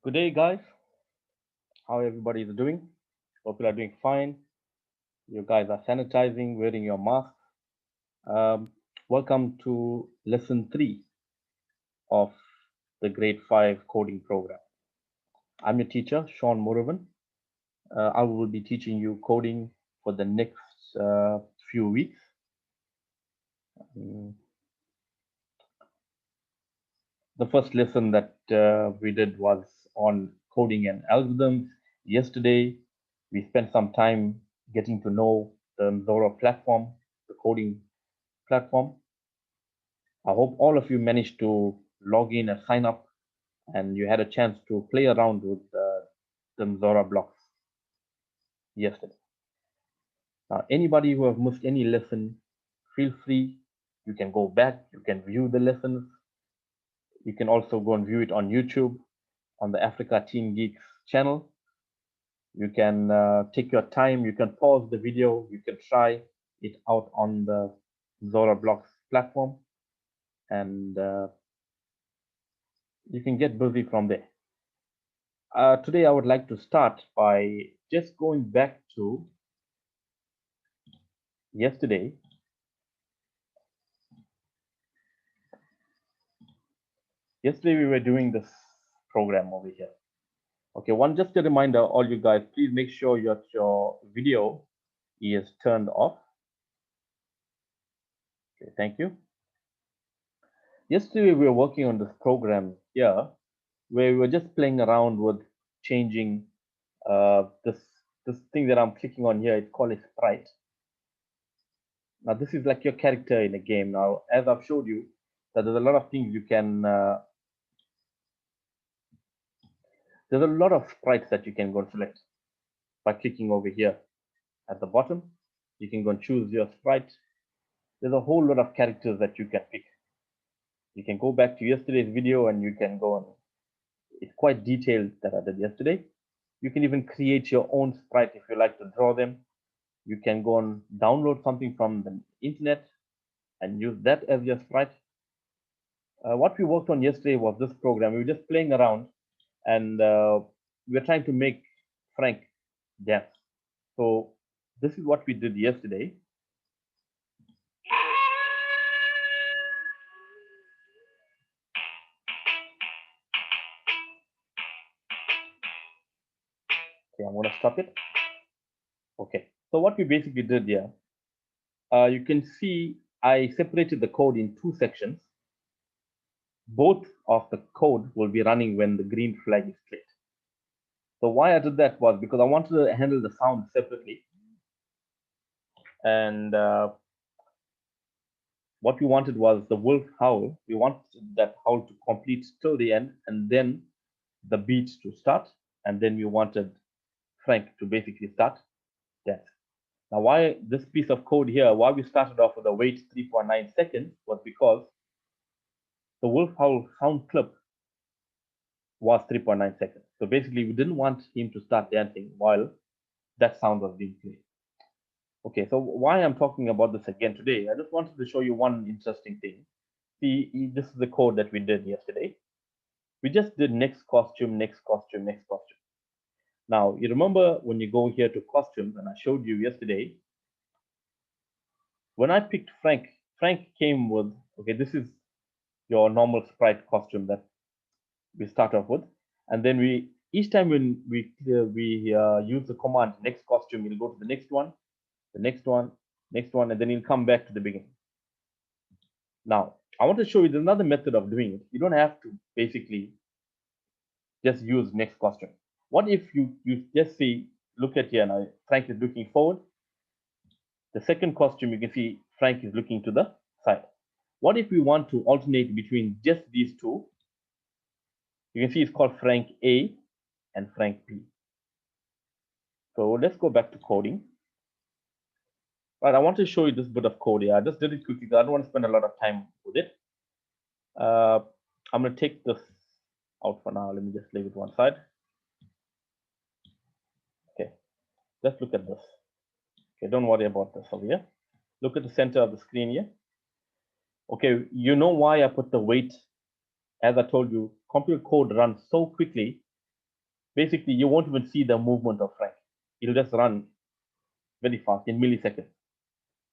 Good day, guys. How everybody is doing? Hope you are doing fine. You guys are sanitizing, wearing your mask. Um, Welcome to lesson 3 of the grade 5 coding program. I'm your teacher, Sean Muravan. I will be teaching you coding for the next few weeks. Mm, The first lesson that we did was on coding and algorithms. Yesterday, we spent some time getting to know the Zora platform, the coding platform. I hope all of you managed to log in and sign up, and you had a chance to play around with the Zora blocks yesterday. Now, anybody who have missed any lesson, feel free. You can go back, you can view the lessons. You can also go and view it on YouTube on the Africa Teen Geeks channel. You can take your time, you can pause the video, you can try it out on the Zora Blocks platform, and you can get busy from there. Today, I would like to start by just going back to yesterday. Yesterday, we were doing this program over here. Okay, just a reminder, all you guys, please make sure that your video is turned off. Okay, thank you. Yesterday, we were working on this program here where we were just playing around with changing this thing that I'm clicking on here. It's called a sprite. Now, this is like your character in a game. Now, as I've showed you, that there's a lot of things you can. There's a lot of sprites that you can go and select by clicking over here at the bottom. You can go and choose your sprite. There's a whole lot of characters that you can pick. You can go back to yesterday's video and you can go on. It's quite detailed that I did yesterday. You can even create your own sprite if you like to draw them. You can go and download something from the internet and use that as your sprite. What we worked on yesterday was this program. We were just playing around and we were trying to make Frank dance. So this is what we did yesterday. Okay, I'm going to stop it. Okay, so what we basically did here, you can see I separated the code in two sections. Both of the code will be running when the green flag is clicked. So why I did that was because I wanted to handle the sound separately. And what we wanted was the wolf howl. We wanted that howl to complete till the end and then the beat to start. And then we wanted Frank to basically start that. Now, why this piece of code here, why we started off with a wait 3.9 seconds was because the wolf howl sound clip was 3.9 seconds. So basically, we didn't want him to start dancing while that sound was being played. Okay, so why I'm talking about this again today, I just wanted to show you one interesting thing. See, this is the code that we did yesterday. We just did next costume, next costume, next costume. Now, you remember when you go here to costumes, and I showed you yesterday, when I picked Frank, Frank came with, okay, this is your normal sprite costume that we start off with. And then each time when we use the command next costume, we'll go to the next one, the next one, next one, and then you'll come back to the beginning. Now, I want to show you there's another method of doing it. You don't have to basically just use next costume. What if you just see, look at here now, Frank is looking forward. The second costume, you can see Frank is looking to the side. What if we want to alternate between just these two? You can see it's called Frank A and Frank B. So let's go back to coding. Right, I want to show you this bit of code here. I just did it quickly because I don't want to spend a lot of time with it. I'm going to take this out for now. Let me just leave it one side. Okay, let's look at this. Okay, don't worry about this over here. Look at the center of the screen here. Okay, you know why I put the wait. As I told you, computer code runs so quickly basically you won't even see the movement of Frank. It'll just run very fast in milliseconds.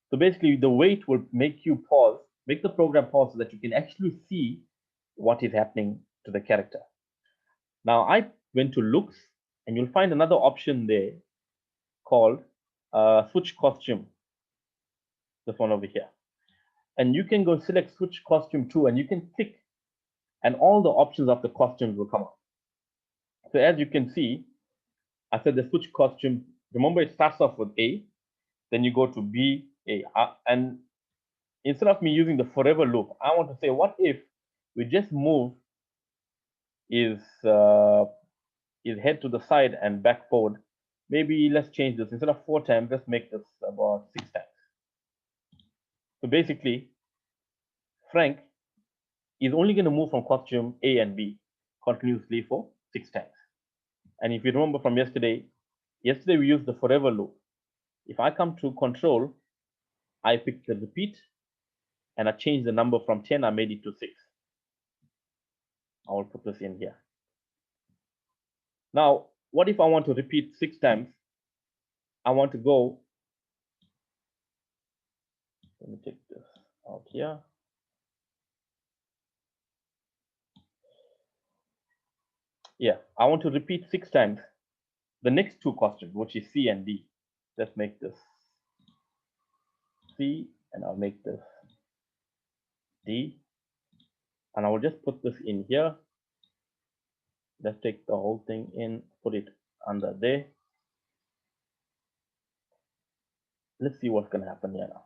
So basically the wait will make you pause, make the program pause so that you can actually see what is happening to the character. Now I went to looks and you'll find another option there called switch costume, this one over here. And you can go select switch costume to, and you can click, and all the options of the costumes will come up. So as you can see, I said the switch costume, remember it starts off with A, then you go to B, A. And instead of me using the forever loop, I want to say, what if we just move his head to the side and back forward? Maybe let's change this. Instead of 4 times, let's make this about 6 times. So basically, Frank is only going to move from costume A and B continuously for 6 times. And if you remember from yesterday we used the forever loop. If I come to control, I pick the repeat and I change the number from 10, I made it to 6. I will put this in here. Now, what if I want to repeat 6 times? I want to go, let me take this out here. Yeah, I want to repeat 6 times the next 2 costumes, which is C and D. Let's make this C and I'll make this D. And I will just put this in here. Let's take the whole thing in, put it under there. Let's see what's going to happen here now.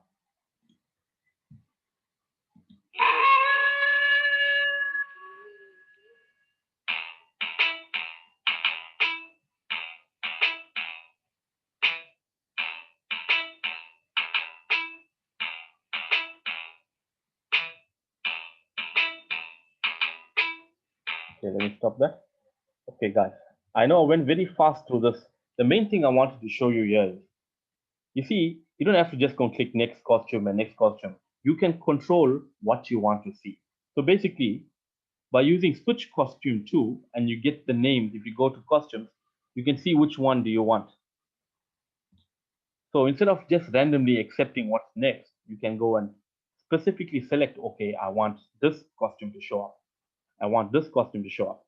Okay, let me stop that. Okay, guys, I know I went very fast through this. The main thing I wanted to show you here is, you see, you don't have to just go click next costume and next costume. You can control what you want to see. So basically, by using switch costume to, and you get the names, if you go to costumes, you can see which one do you want. So instead of just randomly accepting what's next, you can go and specifically select, okay, I want this costume to show up. I want this costume to show up.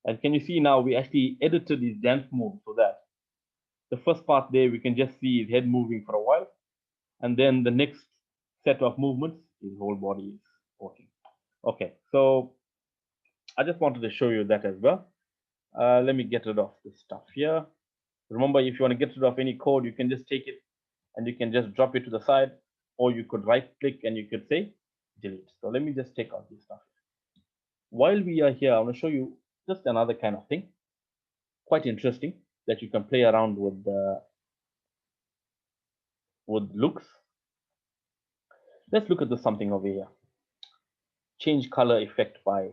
And can you see now we actually edited his dance move so that the first part there, we can just see his head moving for a while. And then the next set of movements, his whole body is working. Okay, so I just wanted to show you that as well. Let me get rid of this stuff here. Remember, if you want to get rid of any code, you can just take it and you can just drop it to the side, or you could right click and you could say delete. So let me just take out this stuff. While we are here, I want to show you just another kind of thing, quite interesting, that you can play around with looks. Let's look at this something over here. Change color effect by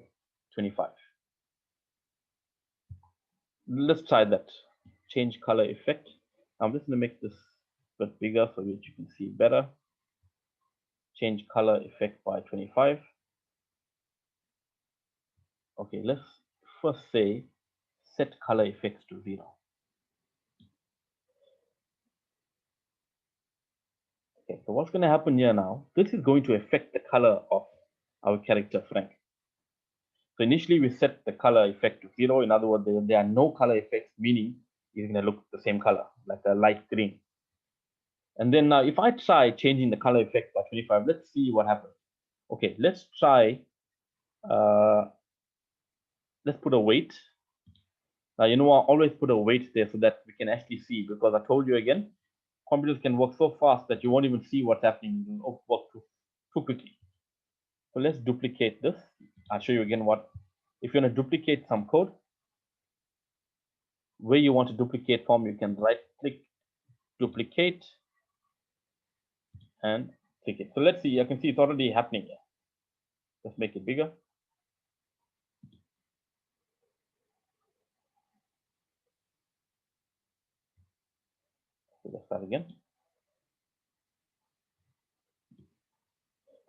25. Let's try that. Change color effect. I'm just going to make this a bit bigger so that you can see better. Change color effect by 25. Okay, let's first say set color effects to 0. Okay, so what's going to happen here now? This is going to affect the color of our character Frank. So initially we set the color effect to 0. In other words, there are no color effects, meaning it's going to look the same color, like a light green. And then now if I try changing the color effect by 25, let's see what happens. Okay, let's try, let's put a weight. Now, you know, I always put a weight there so that we can actually see, because I told you again, computers can work so fast that you won't even see what's happening, work too quickly. So let's duplicate this. I'll show you again what, if you want to duplicate some code, where you want to duplicate from, you can right click, duplicate, and click it. So let's see, I can see it's already happening here. Let's make it bigger. So let's start again.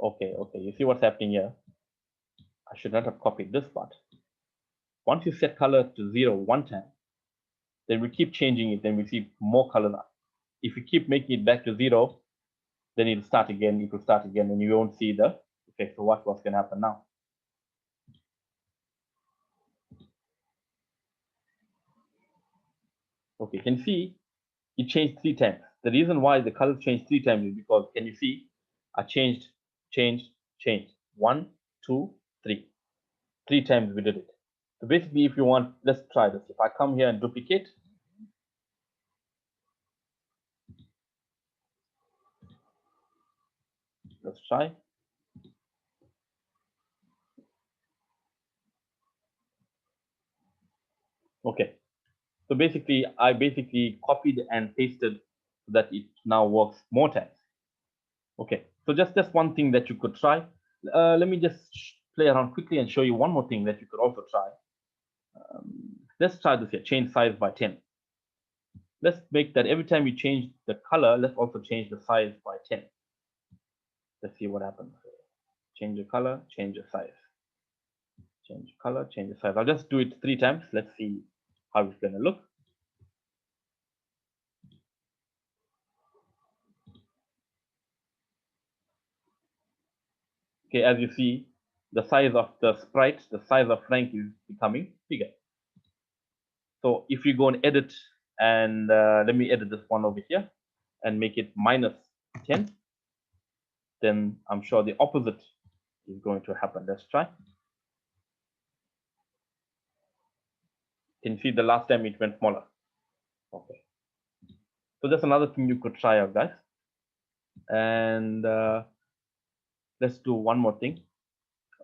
Okay, you see what's happening here. I should not have copied this part. Once you set color to 0 one time, then we keep changing it, then we see more color now. If you keep making it back to 0, then it'll start again, it will start again, and you won't see the effect. So what's going to happen now? Okay, you can see it changed 3 times. The reason why the color changed 3 times is because, can you see, I changed, 1, 2, 3. 3 times we did it. So basically, if you want, let's try this. If I come here and duplicate, let's try. Okay. So basically, I copied and pasted so that it now works more times. Okay. So just one thing that you could try. Let me just play around quickly and show you one more thing that you could also try. Let's try this here. Change size by 10. Let's make that every time we change the color, let's also change the size by 10. Let's see what happens. Change the color, change the size. Change color, change the size. I'll just do it 3 times. Let's see how it's going to look. Okay, as you see, the size of the sprite, the size of Frank is becoming bigger. So if you go and edit, and let me edit this one over here and make it minus 10, then I'm sure the opposite is going to happen. Let's try. Can you see the last time it went smaller? Okay. So that's another thing you could try out, guys. And let's do one more thing.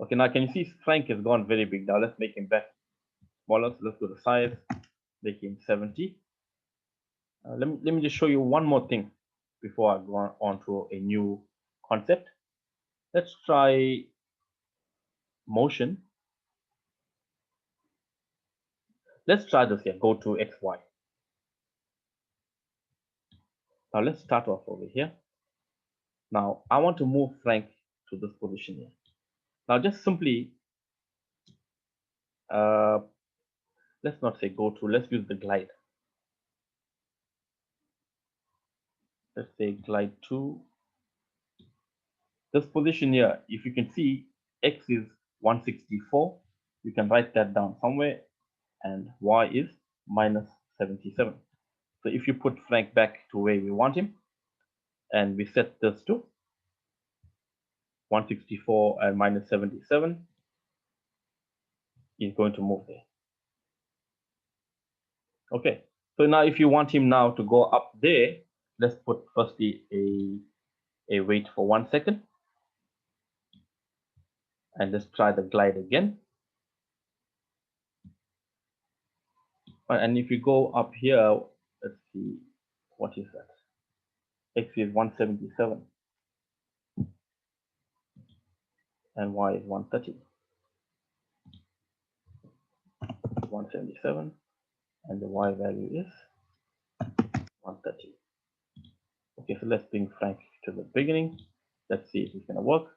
Okay, now can you see Frank has gone very big now? Let's make him back smaller. So let's go to size, make him 70. Let me just show you one more thing before I go on to a new concept. Let's try motion. Let's try this here. Go to XY. Now let's start off over here. Now I want to move Frank to this position here. Now just simply, let's not say go to, let's use the glide. Let's say glide to this position here. If you can see, X is 164. You can write that down somewhere, and Y is minus 77. So if you put Frank back to where we want him, and we set this to 164 and minus 77, he's going to move there. Okay, so now if you want him now to go up there, let's put firstly a wait for 1 second. And let's try the glide again. And if you go up here, let's see, what is that? X is 177 and Y is 130. 177 and the Y value is 130. Okay, so let's bring Frank to the beginning. Let's see if it's gonna work.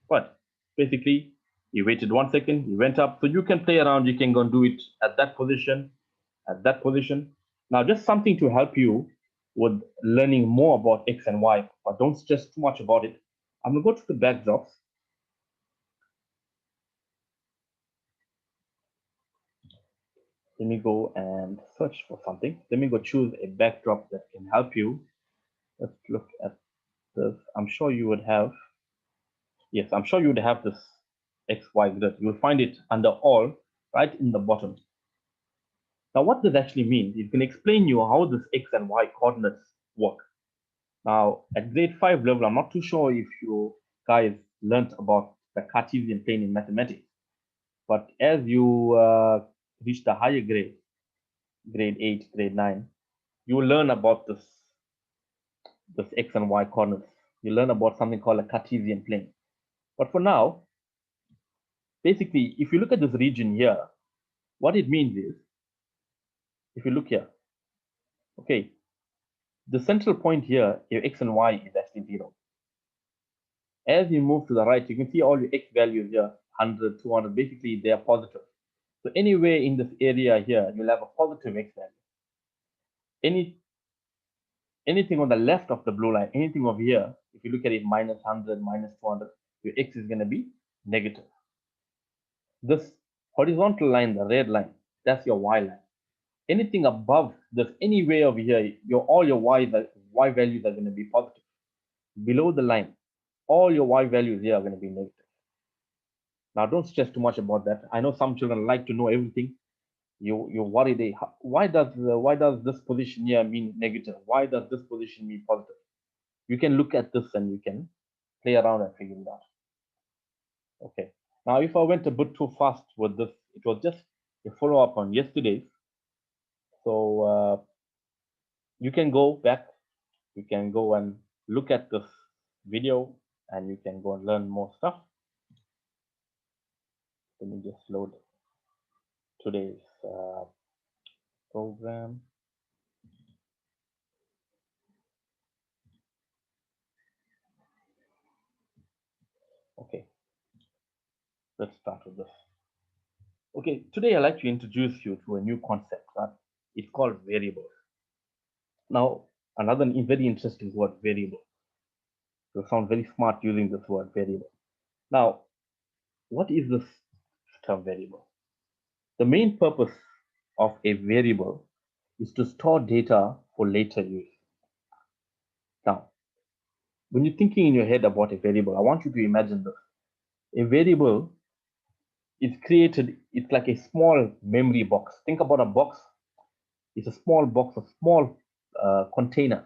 But basically, he waited 1 second, he went up. So you can play around, you can go and do it at that position, at that position. Now, just something to help you with learning more about X and Y, but don't stress too much about it. I'm gonna go to the backdrops. Let me go and search for something. Let me go choose a backdrop that can help you. Let's look at this. I'm sure you would have, yes, I'm sure you would have this XY grid. You'll find it under all, right in the bottom. Now, what this actually means, it can explain you how this X and Y coordinates work. Now, at grade 5 level, I'm not too sure if you guys learned about the Cartesian plane in mathematics, but as you reach the higher grade, grade 8, grade 9, you will learn about this X and Y coordinates. You learn about something called a Cartesian plane. But for now, basically, if you look at this region here, what it means is, if you look here, okay, the central point here, your X and Y is actually 0. As you move to the right, you can see all your X values here 100, 200, basically they are positive. So anywhere in this area here, you'll have a positive x value. Anything on the left of the blue line, anything over here, if you look at it minus 100, minus 200, your x is going to be negative. This horizontal line, the red line, that's your y line. Anything above this, anywhere over here, all your y values are going to be positive. Below the line, all your y values here are going to be negative. Now, don't stress too much about that. I know some children like to know everything. You worry, why does this position here mean negative? Why does this position mean positive? You can look at this and you can play around and figure it out. Okay. Now, if I went a bit too fast with this, it was just a follow up on yesterday's. So you can go back, you can go and look at this video, and you can go and learn more stuff. Let me just load today's program. Okay, let's start with this. Okay, today I'd like to introduce you to a new concept, right? It's called variables. Now, another very interesting word, variable. You sound very smart using this word, variable. Now, what is this term variable? The main purpose of a variable is to store data for later use. Now, when you're thinking in your head about a variable, I want you to imagine this. A variable is created, it's like a small memory box. Think about a box. It's a small box, a small container,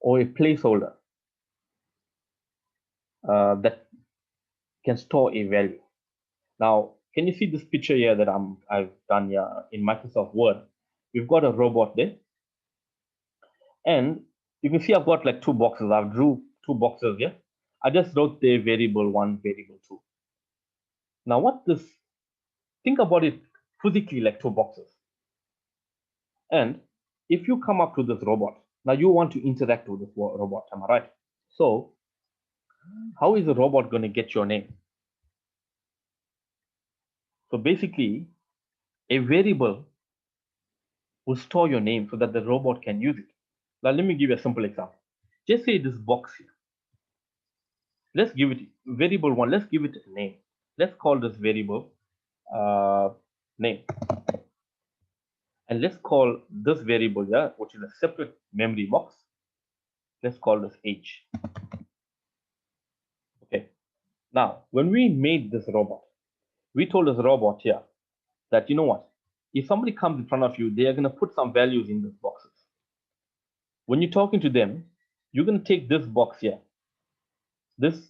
or a placeholder that can store a value. Now, can you see this picture here that I've done here in Microsoft Word? We've got a robot there, and you can see I've got like two boxes. I've drew two boxes here. I just wrote the variable 1, variable 2. Now, think about it physically like two boxes. And if you come up to this robot, now you want to interact with this robot, am I right? So, how is the robot going to get your name? So basically, a variable will store your name so that the robot can use it. Now, let me give you a simple example. Just say this box here. Let's give it variable 1. Let's give it a name. Let's call this variable name. And let's call this variable here, which is a separate memory box. Let's call this age. Okay. Now, when we made this robot, we told this robot here that, you know what? If somebody comes in front of you, they are going to put some values in these boxes. When you're talking to them, you're going to take this box here.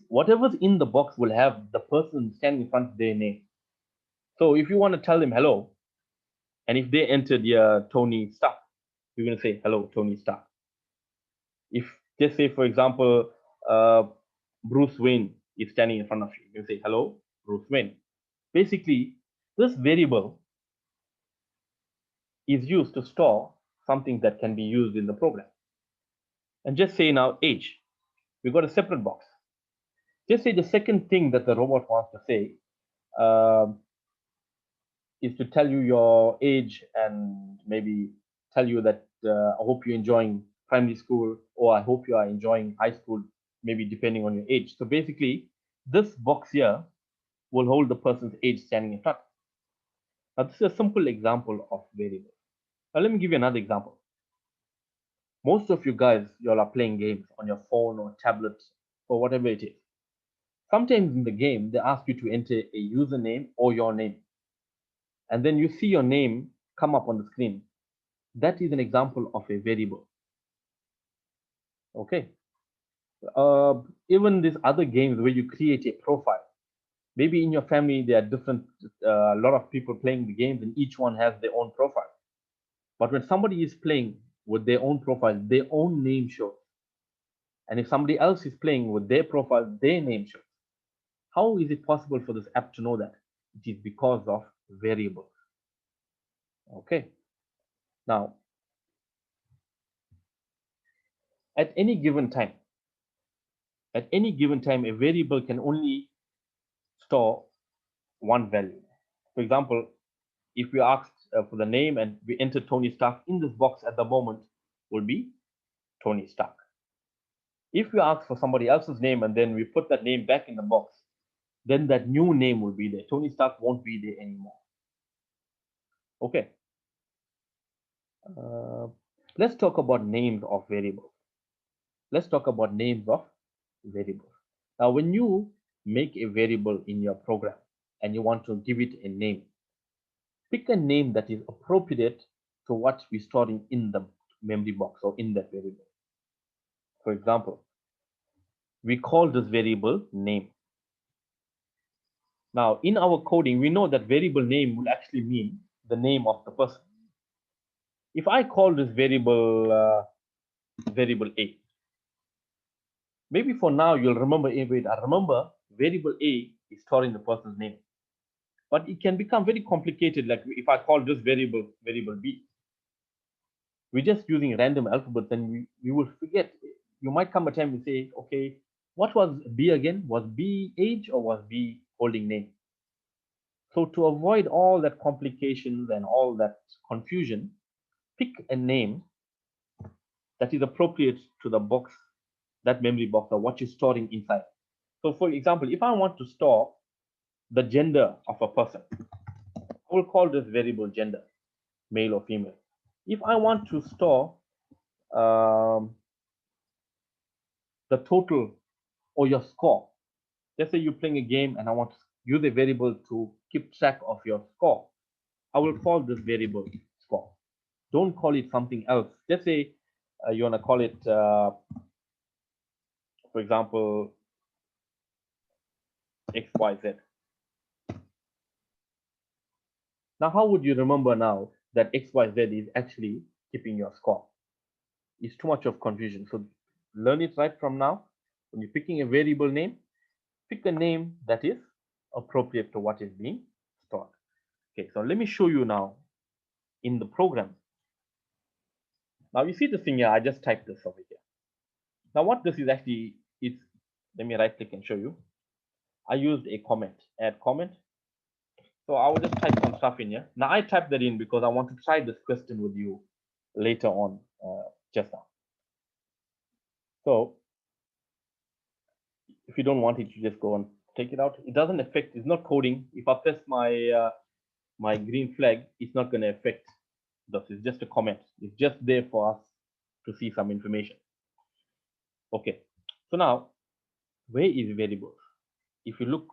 Whatever's in the box will have the person standing in front of their name. So if you want to tell them hello, and if they entered Tony Stark, you're going to say hello, Tony Stark. If just say, for example, Bruce Wayne is standing in front of you, you can say hello, Bruce Wayne. Basically, this variable is used to store something that can be used in the program. And just say now age. We've got a separate box. Just say the second thing that the robot wants to say is to tell you your age and maybe tell you that I hope you're enjoying primary school, or I hope you are enjoying high school, maybe depending on your age. So basically, this box here will hold the person's age standing in front. Now, this is a simple example of variable. Now, let me give you another example. Most of you guys, y'all are playing games on your phone or tablet or whatever it is. Sometimes in the game, they ask you to enter a username or your name. And then you see your name come up on the screen. That is an example of a variable. Okay. Even these other games where you create a profile. Maybe in your family, there are a lot of people playing the games and each one has their own profile. But when somebody is playing with their own profile, their own name shows. And if somebody else is playing with their profile, their name shows. How is it possible for this app to know that? It is because of variables. Okay. Now, at any given time, a variable can only store one value. For example, if we asked for the name and we enter Tony Stark in this box at the moment, would be Tony Stark. If we ask for somebody else's name and then we put that name back in the box, then that new name will be there. Tony Stark won't be there anymore. Okay. Let's talk about names of variables. Let's talk about names of variables. Now, when you make a variable in your program and you want to give it a name, pick a name that is appropriate to what we're storing in the memory box or in that variable. For example, we call this variable name. Now, in our coding, we know that variable name will actually mean the name of the person. If I call this variable variable A, maybe for now you'll remember A. Wait, I remember variable A is storing the person's name, but it can become very complicated. Like if I call this variable B, we're just using random alphabets, and we will forget. You might come a time and say, okay, what was B again? Was B age or was B holding name? So to avoid all that complications and all that confusion, pick a name that is appropriate to the box, that memory box, or what you're storing inside. So for example, if I want to store the gender of a person, I will call this variable gender, male or female. If I want to store the total or your score, let's say you're playing a game and I want to use a variable to keep track of your score, I will call this variable score. Don't call it something else. Let's say you want to call it, for example, XYZ. Now, how would you remember now that XYZ is actually keeping your score? It's too much of confusion. So learn it right from now. When you're picking a variable name, pick a name that is appropriate to what is being stored. Okay, so let me show you now in the program. Now you see this thing here, I just typed this over here. Now what this is actually, it's, let me right click and show you. I used a comment, add comment. So I will just type some stuff in here. Now I typed that in because I want to try this question with you later on, just now. So if you don't want it, you just go and take it out. It doesn't affect, it's not coding. If I press my my green flag, it's not going to affect this. It's just a comment. It's just there for us to see some information. Okay, so now where is variables? If you look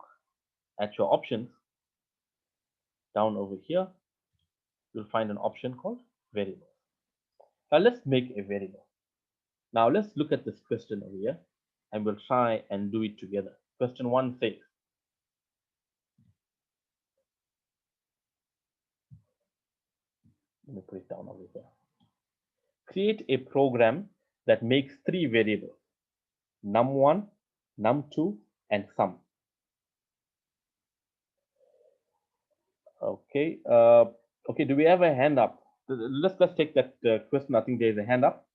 at your options down over here, you'll find an option called variables. Now let's make a variable. Now let's look at this question over here and we'll try and do it together. Question 1 says, let me put it down over here. Create a program that makes 3 variables, num1, num2, and sum. Okay. Okay. Do we have a hand up? Let's take that question. I think there's a hand up.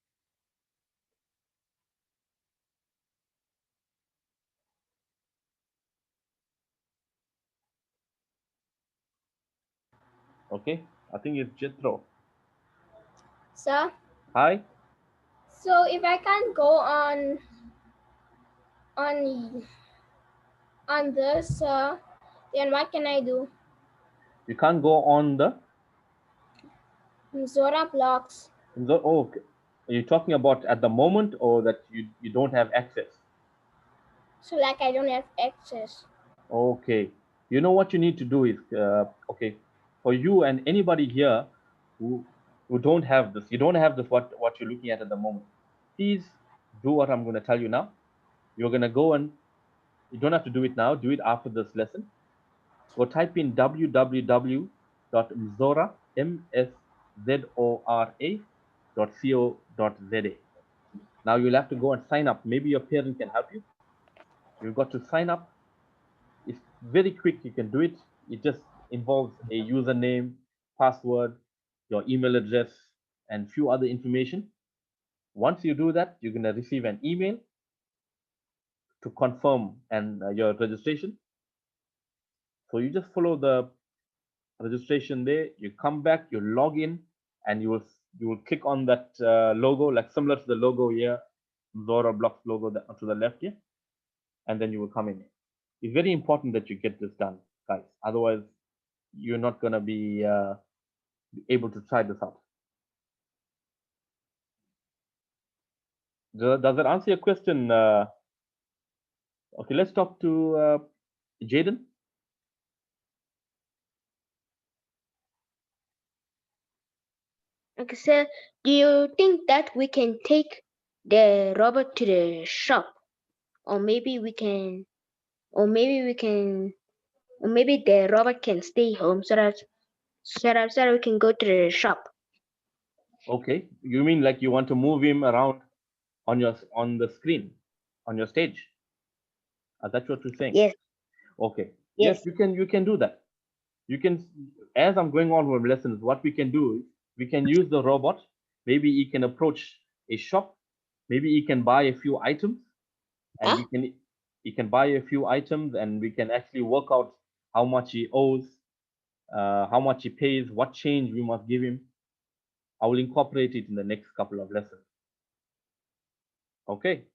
Okay. I think it's Jethro. Sir? Hi. So if I can't go on this, then what can I do? You can't go on the Zora blocks. Oh, okay. Are you talking about at the moment or that you don't have access? So like I don't have access. Okay. You know what you need to do is, okay, for you and anybody here who don't have this, you don't have this what you're looking at the moment. Please do what I'm going to tell you now. You're going to go and you don't have to do it now. Do it after this lesson. Go type in www.mzora.co.za. Now you'll have to go and sign up. Maybe your parent can help you. You've got to sign up. It's very quick. You can do it. It just involves a username, password, your email address, and few other information. Once you do that, you're going to receive an email to confirm and your registration. So you just follow the registration there. You come back, you log in, and you will click on that logo, like similar to the logo here, Zora Blocks logo to the left here, and then you will come in. It's very important that you get this done, guys. Otherwise, you're not going to be able to try this out. Does that answer your question? Okay, let's talk to Jaden. Okay, so do you think that we can take the robot to the shop, or maybe we can, or maybe we can, or maybe the robot can stay home so that we can go to the shop? Okay, you mean like you want to move him around on the screen, on your stage? That's what you're saying. Yes, Okay. Yes, yes. you can do that. You can, as I'm going on with lessons, what we can do is we can use the robot. Maybe he can approach a shop. Maybe he can buy a few items, and Huh? he can buy a few items, and we can actually work out how much he owes, how much he pays, what change we must give him. I will incorporate it in the next couple of lessons. Okay.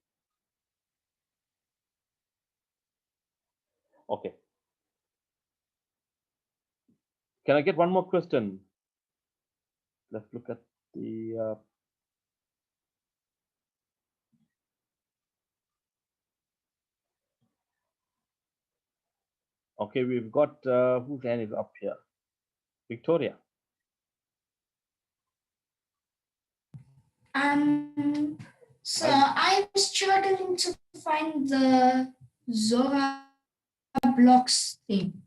Okay. Can I get one more question? Let's look at the. Okay, we've got whose hand is up here? Victoria. So I'm struggling to find the Zora blocks thing.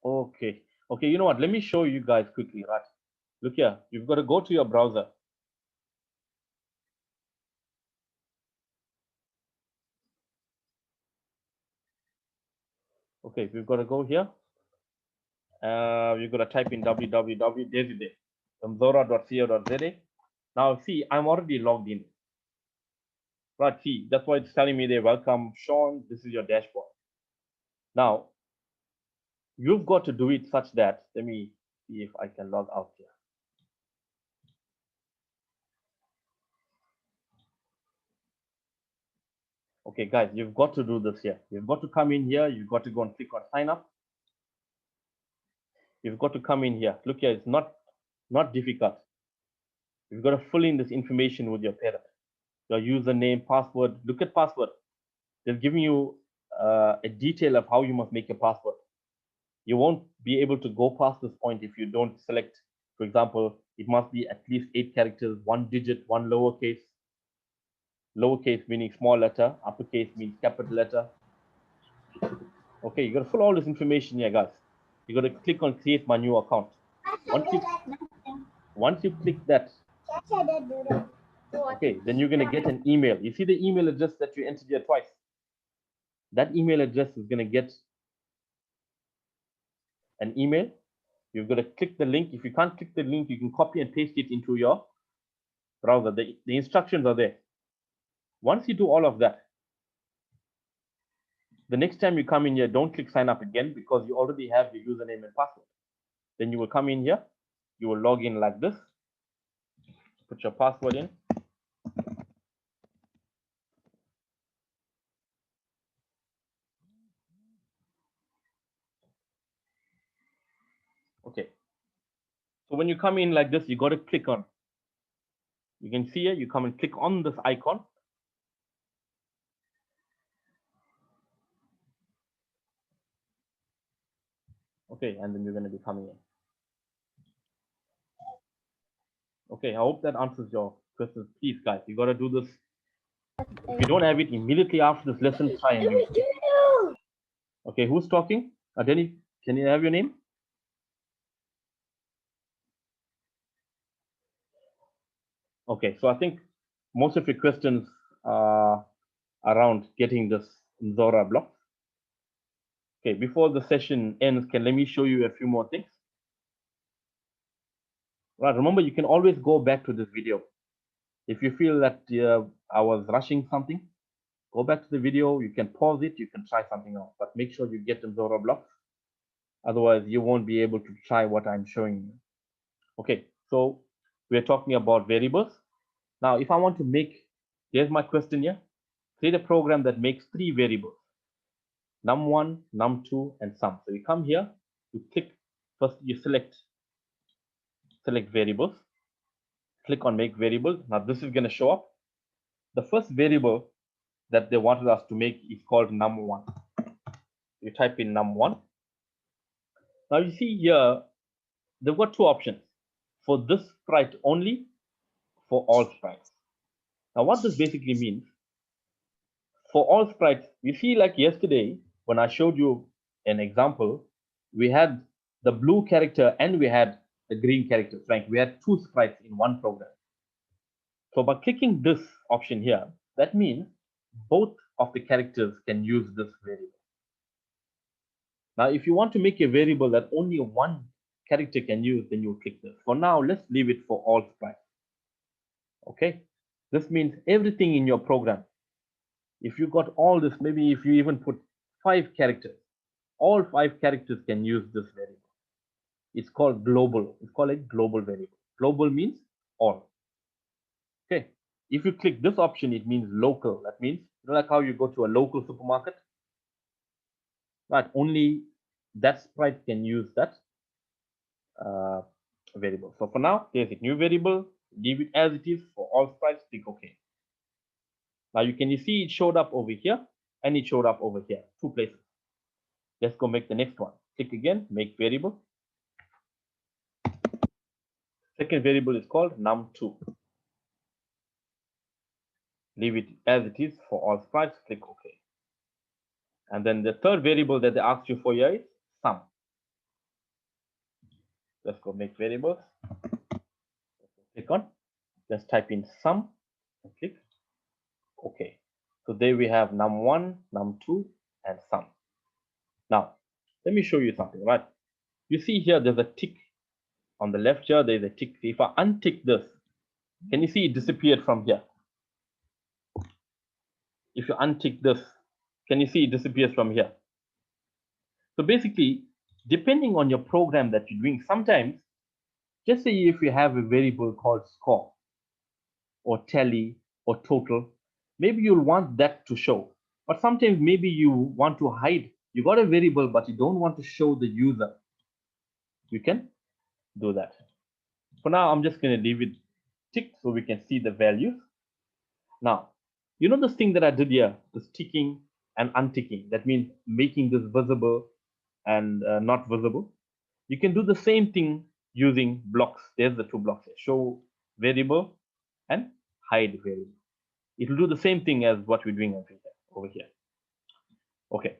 Okay. Okay, you know what? Let me show you guys quickly, right? Look here. You've got to go to your browser. Okay, we've got to go here. You've got to type in www.zora.co.za. Now, see, I'm already logged in. Right, see, that's why it's telling me there, welcome, Sean, this is your dashboard. Now, you've got to do it such that, let me see if I can log out here. Okay, guys, you've got to do this here. You've got to come in here. You've got to go and click on sign up. You've got to come in here. Look here, it's not difficult. You've got to fill in this information with your parent. Your username, password. Look at password. They're giving you a detail of how you must make your password. You won't be able to go past this point if you don't select, for example, it must be at least 8 characters, 1 digit, 1 lowercase. Lowercase meaning small letter, uppercase means capital letter. Okay, you got to fill all this information here, guys. You got to click on create my new account. Once you click that, okay, then you're going to get an email. You see the email address that you entered here twice? That email address is going to get an email. You've got to click the link. If you can't click the link, you can copy and paste it into your browser. The instructions are there. Once you do all of that, the next time you come in here, don't click sign up again because you already have your username and password. Then you will come in here. You will log in like this. Put your password in. Okay. So when you come in like this, you got to click on. You can see here, you come and click on this icon. Okay, and then you're going to be coming in. Okay, I hope that answers your questions. Please, guys, you got to do this. If you don't have it immediately after this lesson, try and use it. Okay, who's talking? Denny, can you have your name? Okay, so I think most of your questions are around getting this Zora block. Okay, before the session ends, let me show you a few more things. Right, remember, you can always go back to this video. If you feel that I was rushing something, go back to the video. You can pause it. You can try something else, but make sure you get the Zora blocks. Otherwise, you won't be able to try what I'm showing you. Okay, so we're talking about variables. Now, if I want to make, here's my question here. Create a program that makes 3 variables, num1, num2, and sum. So you come here, you click, first you select variables, click on make variable. Now this is going to show up. The first variable that they wanted us to make is called num1. You type in num1. Now you see here, they've got 2 options, for this sprite only, for all sprites. Now what this basically means, for all sprites, you see, like yesterday when I showed you an example, we had the blue character and we had the green character, Frank. We had 2 sprites in one program. So by clicking this option here, that means both of the characters can use this variable. Now, if you want to make a variable that only one character can use, then you click this. For now, let's leave it for all sprites. Okay, this means everything in your program, if you got all this, maybe if you even put 5 characters, all 5 characters can use this variable. It's called global. It's called a global variable. Global means all. Okay, if you click this option, it means local. That means, you know, like how you go to a local supermarket, but only that sprite can use that variable. So for now, there's a new variable, leave it as it is for all sprites, click OK. Now you see it showed up over here and it showed up over here, 2 places. Let's go make the next one. Click again, make variable. Second variable is called num2. Leave it as it is for all sprites, click OK. And then the third variable that they asked you for here is sum. Let's go make variables. Click on, let's type in sum and click OK. So there we have num1, num2, and sum. Now, let me show you something, right? You see here, there's a tick on the left here, there's a tick. If I untick this, can you see it disappeared from here? If you untick this, can you see it disappears from here? So basically, depending on your program that you're doing, sometimes, just say if you have a variable called score or tally or total, maybe you'll want that to show. But sometimes maybe you want to hide. You got a variable, but you don't want to show the user. You can do that. For now, I'm just going to leave it ticked so we can see the values. Now, you know this thing that I did here, this ticking and unticking. That means making this visible and not visible. You can do the same thing using blocks. There's the 2 blocks here, show variable and hide variable. It will do the same thing as what we're doing over here. Okay.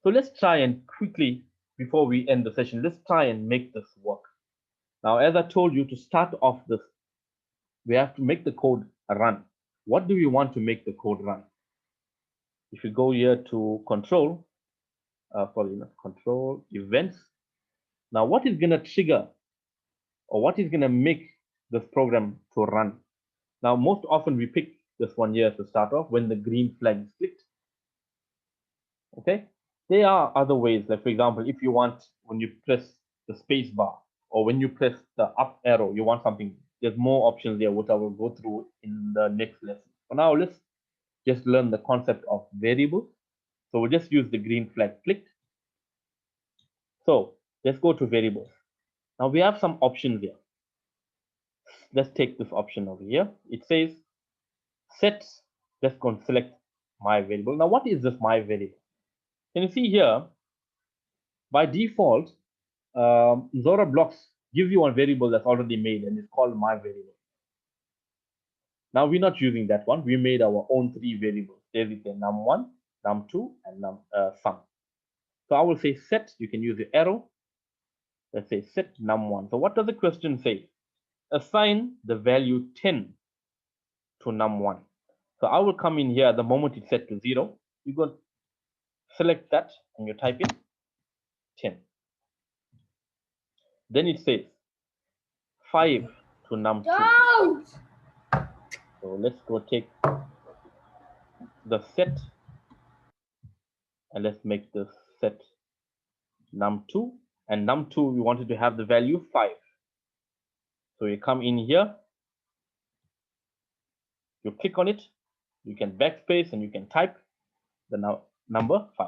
So let's try and quickly, before we end the session, let's try and make this work. Now, as I told you, to start off this, we have to make the code run. What do we want to make the code run? If you go here to control, control events. Now, what is going to trigger or what is going to make this program to run? Now, most often we pick this one here to start off when the green flag is clicked. Okay, there are other ways, like for example, if you want, when you press the space bar or when you press the up arrow, you want something, there's more options there, which I will go through in the next lesson. For now, let's just learn the concept of variables. So we'll just use the green flag clicked. So let's go to variables. Now we have some options here. Let's take this option over here. It says set, let's go and select my variable. Now what is this my variable? Can you see here, by default, Zora blocks gives you a variable that's already made and it's called my variable. Now we're not using that one. We made our own 3 variables. There is a num1, num2, and sum. So I will say set, you can use the arrow. Let's say set num1. So what does the question say? Assign the value 10 to num1. So I will come in here the moment it's set to 0. You go select that and you type in 10. Then it says 5 to num2. Don't. So let's go take the set and let's make the set num2, and num2 we wanted to have the value 5. So you come in here, you click on it, you can backspace and you can type the number 5.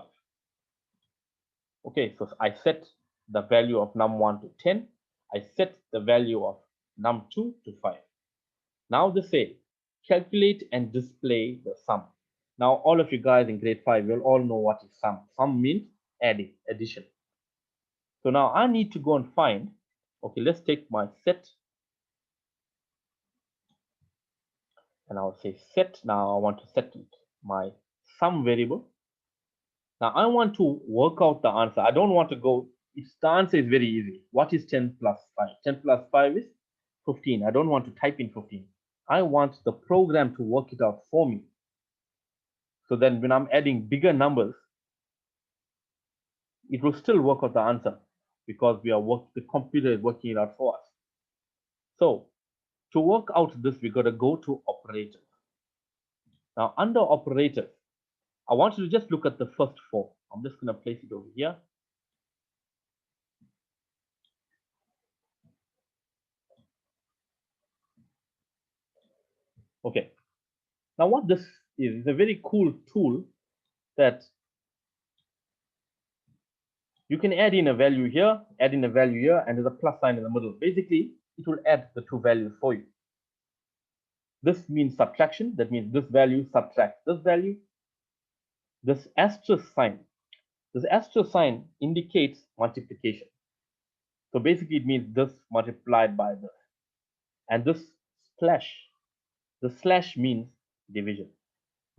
Okay, so I set the value of num1 to 10. I set the value of num2 to 5. Now they say calculate and display the sum. Now all of you guys in grade 5 will all know what is sum. Sum means adding, addition. So now I need to go and find, okay, let's take my set, and I'll say set. Now I want to set my sum variable. Now I want to work out the answer. I don't want to go, the answer is very easy. What is 10 plus 5? 10 plus 5 is 15. I don't want to type in 15. I want the program to work it out for me. So then when I'm adding bigger numbers, it will still work out the answer because the computer is working it out for us. So to work out this, we got to go to operators. Now under operators, I want you to just look at the first 4. I'm just going to place it over here. Okay. Now what this is a very cool tool that you can add in a value here, add in a value here, and there's a plus sign in the middle. Basically, it will add the 2 values for you. This means subtraction. That means this value subtracts this value. This asterisk sign indicates multiplication. So basically it means this multiplied by this. And this slash means division.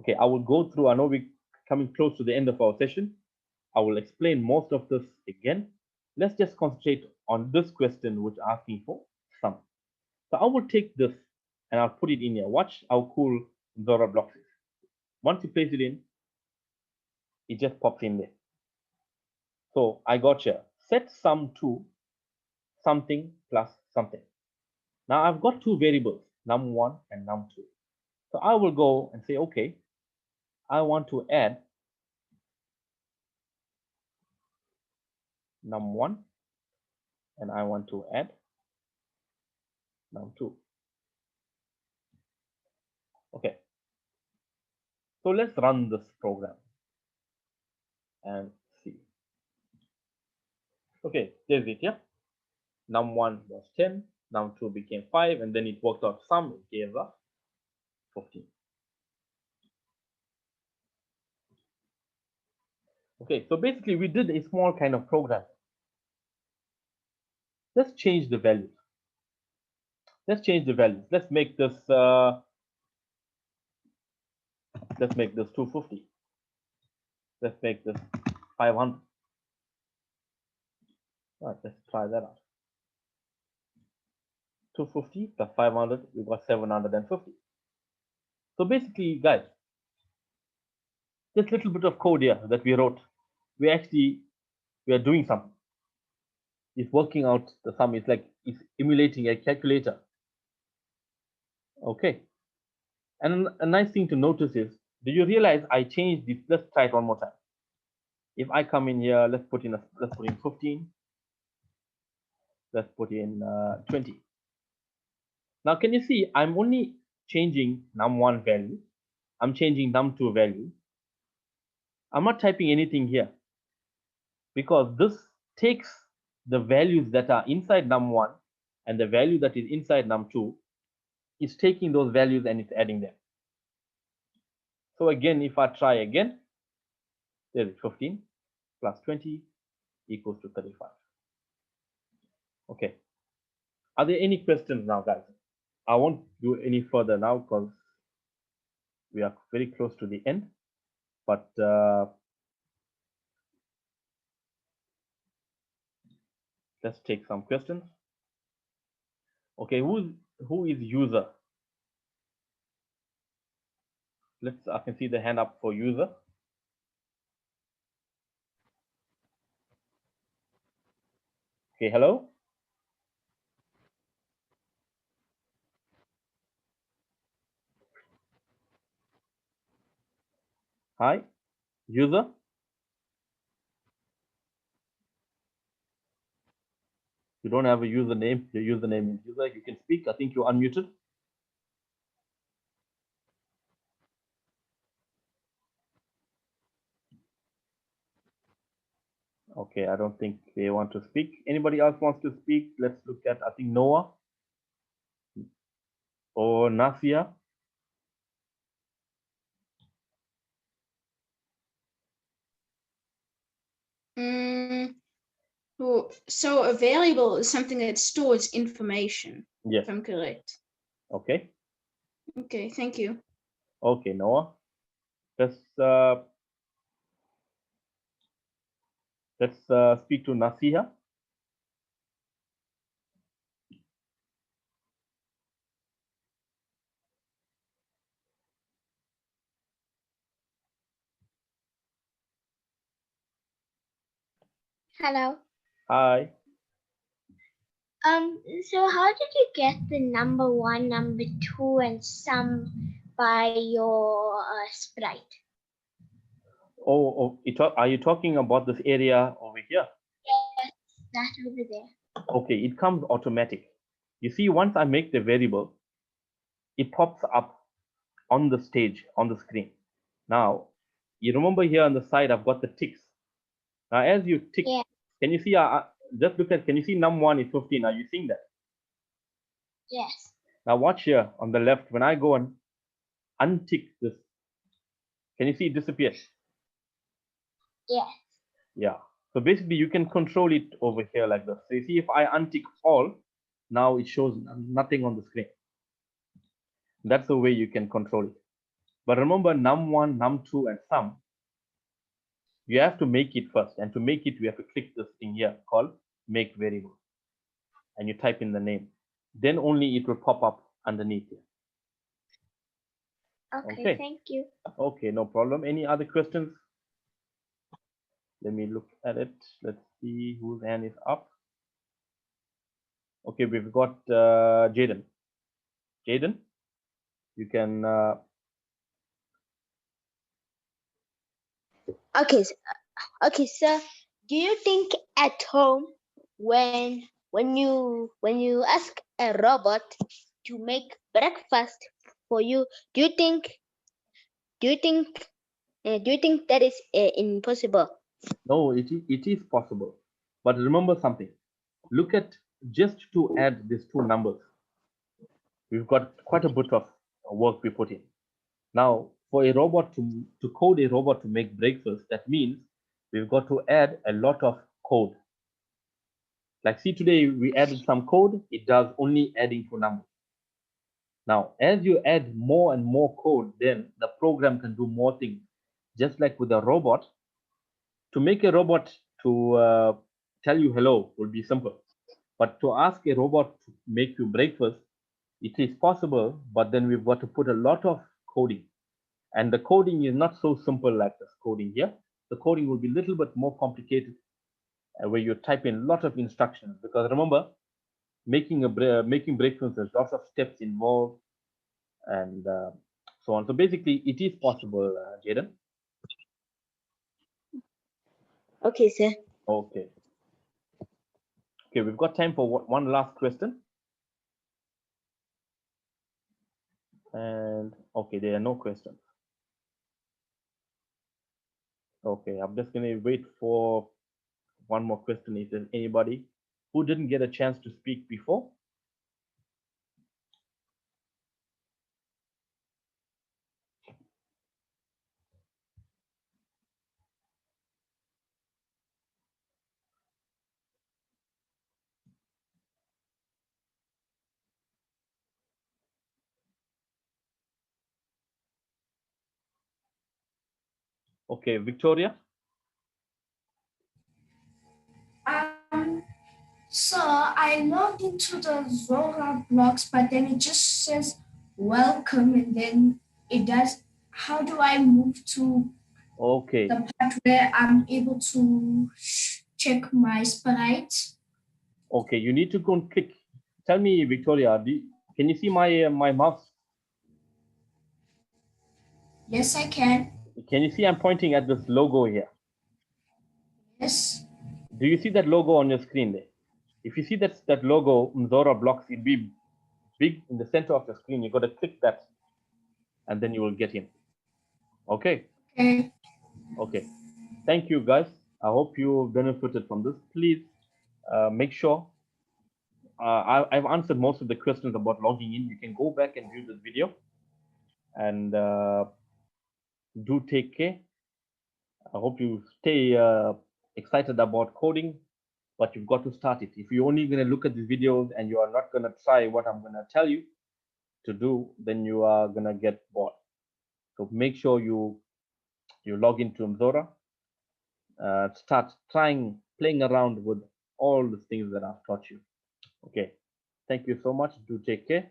Okay, I will go through, I know we're coming close to the end of our session. I will explain most of this again. Let's just concentrate on this question which asking for sum. So I will take this and I'll put it in here. Watch how cool Zora blocks is. Once you place it in, it just pops in there. So I got here, set sum to something plus something. Now I've got 2 variables, num1 and num2. So I will go and say, okay, I want to add num1 and I want to add num2. Okay, so let's run this program and see. Okay, there's it here. Num1 was 10, num2 became 5, and then it worked out sum, it gave us 15. Okay, so basically we did a small kind of program. Let's change the values. Let's change the values. Let's make this 250. Let's make this 500. All right, let's try that out. 250 plus 500, we got 750. So basically, guys, this little bit of code here that we wrote, we are doing something. It's working out the sum. It's like it's emulating a calculator. Okay. And a nice thing to notice is, do you realize I changed this? Let's try it one more time. If I come in here, let's put in 15. Let's put in 20. Now, can you see I'm only changing num1 value. I'm changing num2 value. I'm not typing anything here because this takes the values that are inside num1 and the value that is inside num2. It's taking those values and it's adding them. So again, if I try again, there is 15 plus 20 equals to 35. Okay. Are there any questions now, guys? I won't do any further now because we are very close to the end. But let's take some questions. Okay, who is user? I can see the hand up for user. Okay, hello. Hi, user. You don't have a username. Your username is user. You can speak. I think you're unmuted. Okay, I don't think they want to speak. Anybody else wants to speak? Let's look at, I think, Noah or Nasia. So a variable is something that stores information, Yes. if I'm correct. Okay. Okay, thank you. Okay, Noah. Let's speak to Nasiha. Hello. Hi. So how did you get the number 1, number 2, and sum by your sprite? Oh, are you talking about this area over here? Yes, that over there. Okay, it comes automatic. You see, once I make the variable, it pops up on the stage, on the screen. Now, you remember here on the side, I've got the ticks. Now, as you tick, Yeah. can you see, just look at, can you see num1 is 15? Are you seeing that? Yes. Now watch here on the left, when I go and untick this, can you see it disappears? Yes. Yeah. So basically you can control it over here like this. So you see if I untick all, now it shows nothing on the screen. That's the way you can control it. But remember num1, num2 and sum, you have to make it first. And to make it, we have to click this thing here called make variable. And you type in the name. Then only it will pop up underneath here. Okay, thank you. Okay, no problem. Any other questions? Let me look at it. Let's see whose hand is up. Okay, we've got Jaden. Jaden, you can. Okay, okay, sir. Do you think at home when you ask a robot to make breakfast for you, do you think that is impossible? No, it is possible. But remember something. Look at just to add these two numbers. We've got quite a bit of work we put in. Now, for a robot to code a robot to make breakfast, that means we've got to add a lot of code. Like see today we added some code, it does only adding two numbers. Now, as you add more and more code, then the program can do more things. Just like with a robot, to make a robot to tell you hello will be simple. But to ask a robot to make you breakfast, it is possible, but then we've got to put a lot of coding. And the coding is not so simple like this coding here. The coding will be a little bit more complicated where you type in a lot of instructions. Because remember, making breakfast, there's lots of steps involved and so on. So basically, it is possible, Jaden. Okay, sir. Okay. Okay, we've got time for one last question. And okay, there are no questions. Okay, I'm just going to wait for one more question. If there's anybody who didn't get a chance to speak before. Okay, Victoria. So I logged into the Zora blocks, but then it just says welcome, and then it does. How do I move to Okay. the part where I'm able to check my sprites? Okay, you need to go and click. Tell me, Victoria, can you see my mouse? Yes, I can. Can you see I'm pointing at this logo here? Yes. Do you see that logo on your screen there? If you see that logo, Mzora blocks, it'll be big in the center of your screen. You got to click that, and then you will get in. Okay. Okay. Okay. Thank you, guys. I hope you benefited from this. Please make sure I've answered most of the questions about logging in. You can go back and view this video, and do take care. I hope you stay excited about coding, but you've got to start it. If you're only going to look at the videos and you are not going to try what I'm going to tell you to do, then you are going to get bored. So make sure you log into Mzora, start playing around with all the things that I've taught you. Okay. Thank you so much. Do take care.